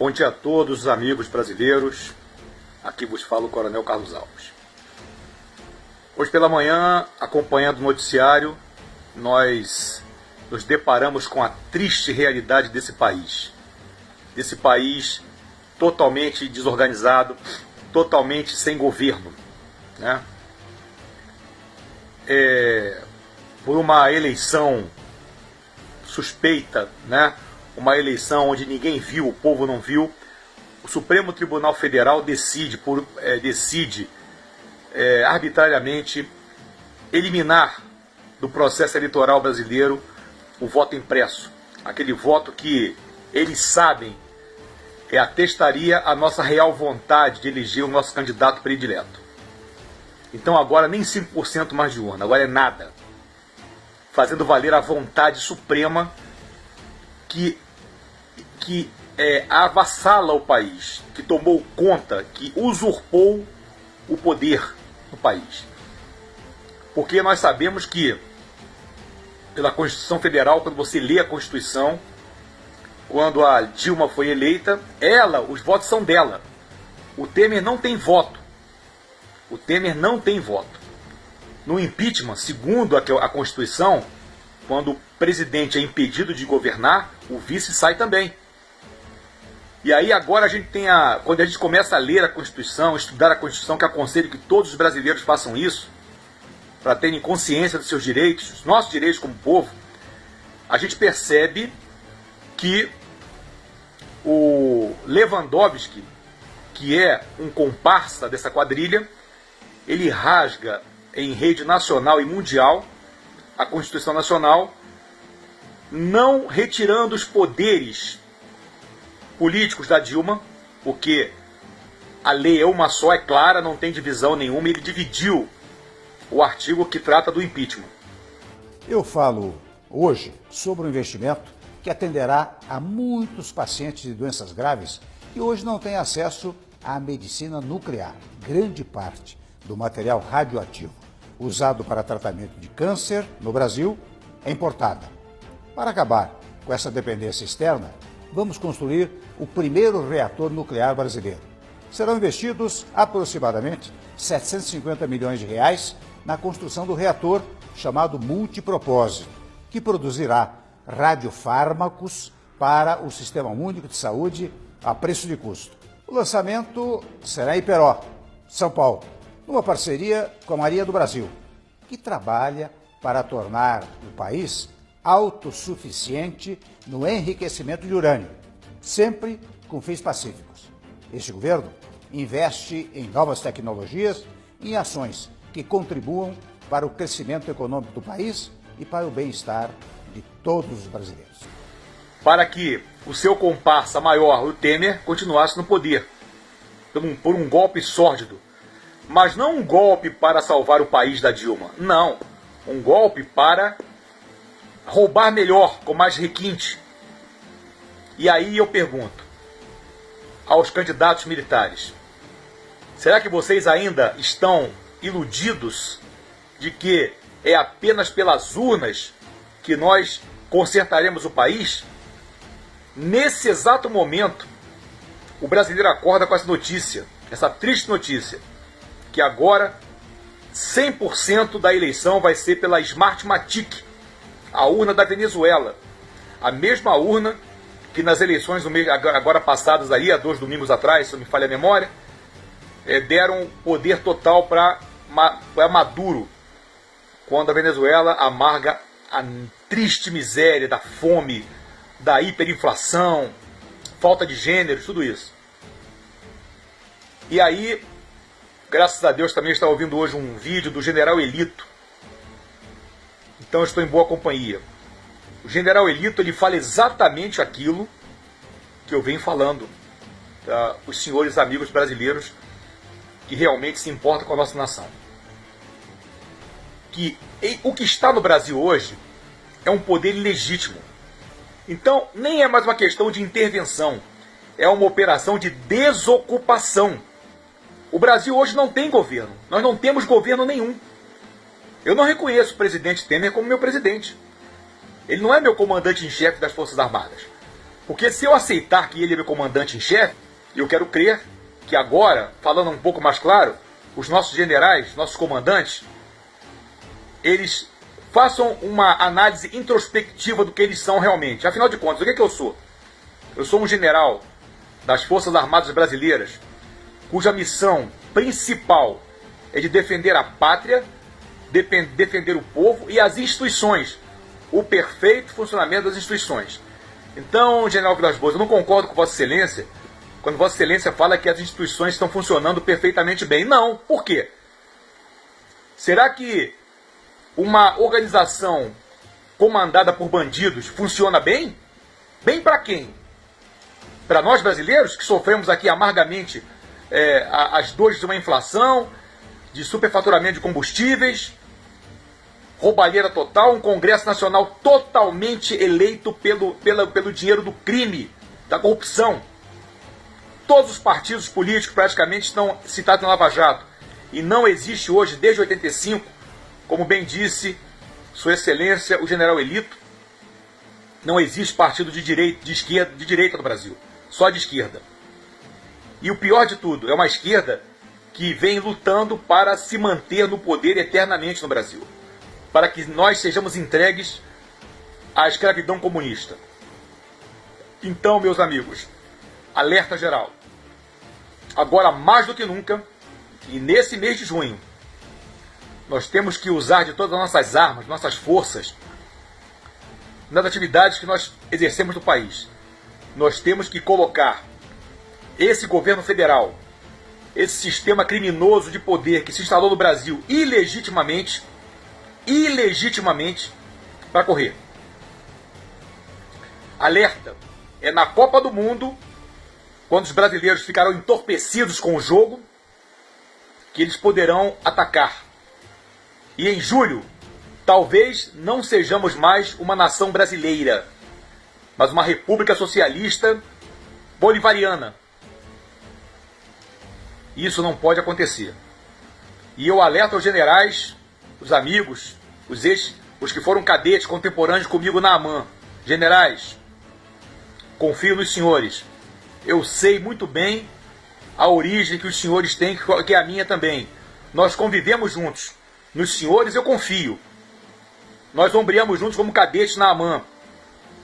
Bom dia a todos os amigos brasileiros, aqui vos fala o Coronel Carlos Alves. Hoje pela manhã, acompanhando o noticiário, nós nos deparamos com a triste realidade desse país totalmente desorganizado, totalmente sem governo, né? Por uma eleição suspeita, né? Uma eleição onde ninguém viu, o povo não viu, o Supremo Tribunal Federal decide arbitrariamente eliminar do processo eleitoral brasileiro o voto impresso, aquele voto que eles sabem atestaria a nossa real vontade de eleger o nosso candidato predileto. Então agora nem 5% mais de urna, agora é nada, fazendo valer a vontade suprema que avassala o país, que tomou conta, que usurpou o poder do país. Porque nós sabemos que, pela Constituição Federal, quando você lê a Constituição, quando a Dilma foi eleita, os votos são dela. O Temer não tem voto. O Temer não tem voto. No impeachment, segundo a Constituição, quando o presidente é impedido de governar, o vice sai também. E aí agora quando a gente começa a ler a Constituição, estudar a Constituição, que aconselho que todos os brasileiros façam isso, para terem consciência dos seus direitos, dos nossos direitos como povo, a gente percebe que o Lewandowski, que é um comparsa dessa quadrilha, ele rasga em rede nacional e mundial a Constituição Nacional, não retirando os poderes políticos da Dilma, porque a lei é uma só, é clara, não tem divisão nenhuma, ele dividiu o artigo que trata do impeachment. Eu falo hoje sobre um investimento que atenderá a muitos pacientes de doenças graves que hoje não têm acesso à medicina nuclear. Grande parte do material radioativo usado para tratamento de câncer no Brasil é importada. Para acabar com essa dependência externa, vamos construir o primeiro reator nuclear brasileiro. Serão investidos aproximadamente 750 milhões de reais na construção do reator chamado multipropósito, que produzirá radiofármacos para o Sistema Único de Saúde a preço de custo. O lançamento será em Iperó, São Paulo, numa parceria com a Marinha do Brasil, que trabalha para tornar o país autossuficiente no enriquecimento de urânio, sempre com fins pacíficos. Este governo investe em novas tecnologias e em ações que contribuam para o crescimento econômico do país e para o bem-estar de todos os brasileiros. Para que o seu comparsa maior, o Temer, continuasse no poder, por um golpe sórdido. Mas não um golpe para salvar o país da Dilma, não. Um golpe para roubar melhor, com mais requinte. E aí eu pergunto aos candidatos militares: será que vocês ainda estão iludidos de que é apenas pelas urnas que nós consertaremos o país? Nesse exato momento, o brasileiro acorda com essa notícia, essa triste notícia, que agora 100% da eleição vai ser pela Smartmatic, a urna da Venezuela, a mesma urna que nas eleições agora passadas aí, há 2 domingos atrás, se não me falha a memória, deram poder total para Maduro, quando a Venezuela amarga a triste miséria da fome, da hiperinflação, falta de gêneros, tudo isso. E aí, graças a Deus, também estava ouvindo hoje um vídeo do General Elito. Então eu estou em boa companhia. O General Elito, ele fala exatamente aquilo que eu venho falando para os senhores amigos brasileiros que realmente se importam com a nossa nação. Que o que está no Brasil hoje é um poder ilegítimo. Então, nem é mais uma questão de intervenção, é uma operação de desocupação. O Brasil hoje não tem governo, nós não temos governo nenhum. Eu não reconheço o presidente Temer como meu presidente. Ele não é meu comandante em chefe das Forças Armadas. Porque se eu aceitar que ele é meu comandante em chefe, eu quero crer que agora, falando um pouco mais claro, os nossos generais, nossos comandantes, eles façam uma análise introspectiva do que eles são realmente. Afinal de contas, o que é que eu sou? Eu sou um general das Forças Armadas Brasileiras, cuja missão principal é de defender a pátria, defender o povo e as instituições, o perfeito funcionamento das instituições. Então, General Vilas Boas, eu não concordo com Vossa Excelência quando Vossa Excelência fala que as instituições estão funcionando perfeitamente bem. Não. Por quê? Será que uma organização comandada por bandidos funciona bem? Bem para quem? Para nós brasileiros, que sofremos aqui amargamente as dores de uma inflação, de superfaturamento de combustíveis, roubalheira total, um Congresso Nacional totalmente eleito pelo dinheiro do crime, da corrupção. Todos os partidos políticos praticamente estão citados na Lava Jato. E não existe hoje, desde 85, como bem disse Sua Excelência, o General Elito, não existe partido de direita, de esquerda, de direita no Brasil. Só de esquerda. E o pior de tudo, é uma esquerda que vem lutando para se manter no poder eternamente no Brasil. Para que nós sejamos entregues à escravidão comunista. Então, meus amigos, alerta geral. Agora, mais do que nunca, e nesse mês de junho, nós temos que usar de todas as nossas armas, nossas forças, nas atividades que nós exercemos no país. Nós temos que colocar esse governo federal, esse sistema criminoso de poder que se instalou no Brasil ilegitimamente, para correr. Alerta, é na Copa do Mundo, quando os brasileiros ficarão entorpecidos com o jogo, que eles poderão atacar. E em julho, talvez não sejamos mais uma nação brasileira, mas uma república socialista bolivariana. Isso não pode acontecer. E eu alerto aos generais, os amigos, os que foram cadetes contemporâneos comigo na AMAN. Generais, confio nos senhores. Eu sei muito bem a origem que os senhores têm, que é a minha também. Nós convivemos juntos. Nos senhores eu confio. Nós ombreamos juntos como cadetes na AMAN.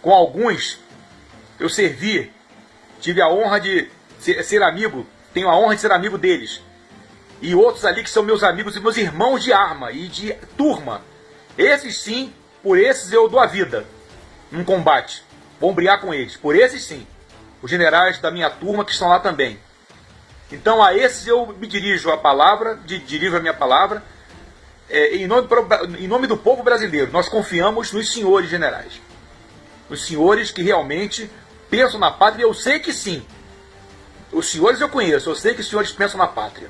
Com alguns eu servi, tive a honra de ser amigo, tenho a honra de ser amigo deles. E outros ali que são meus amigos e meus irmãos de arma e de turma. Esses sim, por esses eu dou a vida num combate. Vou ombrear com eles, por esses sim. Os generais da minha turma que estão lá também. Então a esses eu me dirijo a minha palavra, em nome do povo brasileiro. Nós confiamos nos senhores generais. Os senhores que realmente pensam na pátria, eu sei que sim. Os senhores eu conheço, eu sei que os senhores pensam na pátria.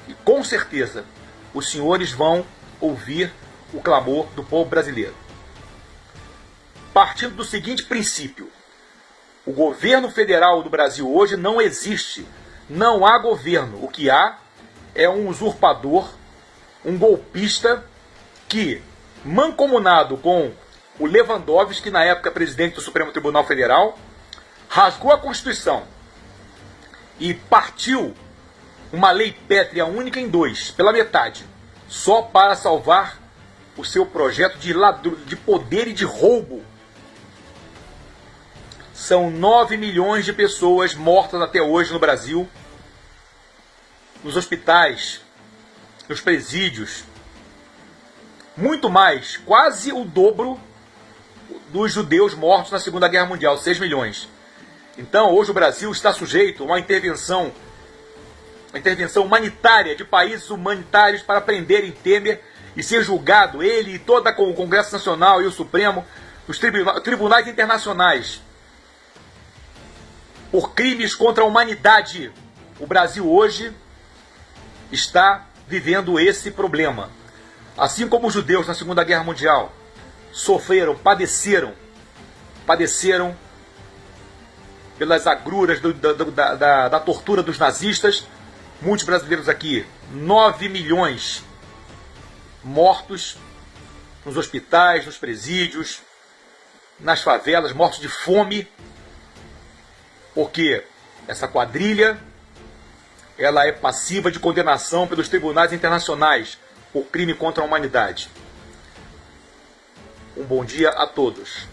E com certeza, os senhores vão ouvir o clamor do povo brasileiro. Partindo do seguinte princípio: o governo federal do Brasil hoje não existe. Não há governo. O que há é um usurpador, um golpista que, mancomunado com o Lewandowski, que na época presidente do Supremo Tribunal Federal, rasgou a Constituição e partiu uma lei pétrea única em dois, pela metade, só para salvar o seu projeto de poder e de roubo. São 9 milhões de pessoas mortas até hoje no Brasil, nos hospitais, nos presídios. Muito mais, quase o dobro dos judeus mortos na Segunda Guerra Mundial, 6 milhões. Então, hoje o Brasil está sujeito a uma intervenção humanitária de países humanitários para prenderem Temer e ser julgado, ele e todo o Congresso Nacional e o Supremo, os tribunais internacionais, por crimes contra a humanidade. O Brasil hoje está vivendo esse problema. Assim como os judeus na Segunda Guerra Mundial sofreram, padeceram pelas agruras da tortura dos nazistas, muitos brasileiros aqui, 9 milhões mortos nos hospitais, nos presídios, nas favelas, mortos de fome, porque essa quadrilha ela é passiva de condenação pelos tribunais internacionais por crime contra a humanidade. Um bom dia a todos.